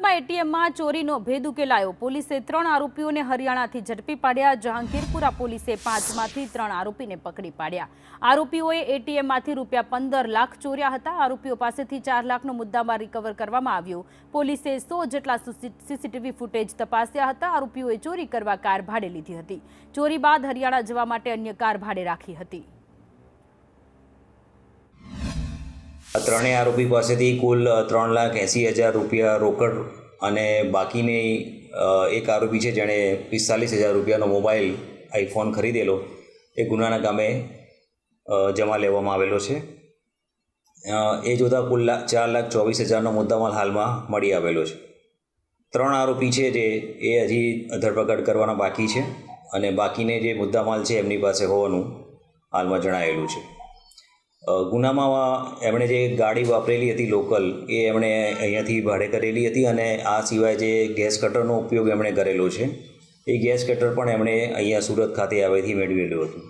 સુરતમાં એટીએમમાં ચોરીનો ભેદ ઉકેલાયો। પોલીસે 3 આરોપીઓને હરિયાણાથી ઝડપી પાડ્યા। જહાંગીરપુરા પોલીસે 5માંથી 3 આરોપીને પકડી પાડ્યા। આરોપીઓએ એટીએમમાંથી ₹15 લાખ ચોર્યા હતા। આરોપીઓ પાસેથી 4 લાખનો મુદ્દામાલ રિકવર કરવામાં આવ્યો। પોલીસે 100 જેટલા સીસીટીવી ફૂટેજ તપાસ્યા હતા। આરોપીઓએ ચોરી કરવા કાર ભાડે લીધી હતી। ચોરી બાદ હરિયાણા જવા માટે અન્ય કાર ભાડે રાખી હતી। ત્રણેય આરોપી પાસેથી કુલ 3,80,000 રૂપિયા રોકડ અને બાકીની એક આરોપી છે જેણે 45,000 રૂપિયાનો મોબાઈલ આઈફોન ખરીદેલો એ ગુનાના કામે જમા લેવામાં આવેલો છે। એ જોતાં કુલ 4,24,000નો મુદ્દામાલ હાલમાં મળી આવેલો છે। 3 આરોપી છે જે એ હજી ધરપકડ કરવાના બાકી છે અને બાકીને જે મુદ્દામાલ છે એમની પાસે હોવાનું હાલમાં જણાયેલું છે। ગુનામાં એમણે જે ગાડી વાપરેલી હતી લોકલ એ એમણે અહીંયાથી ભાડે કરેલી હતી અને આ સિવાય જે ગેસ કટરનો ઉપયોગ એમણે કરેલો છે એ ગેસ કટર પણ એમણે અહીંયા સુરત ખાતે આવેથી મેળવેલું હતું।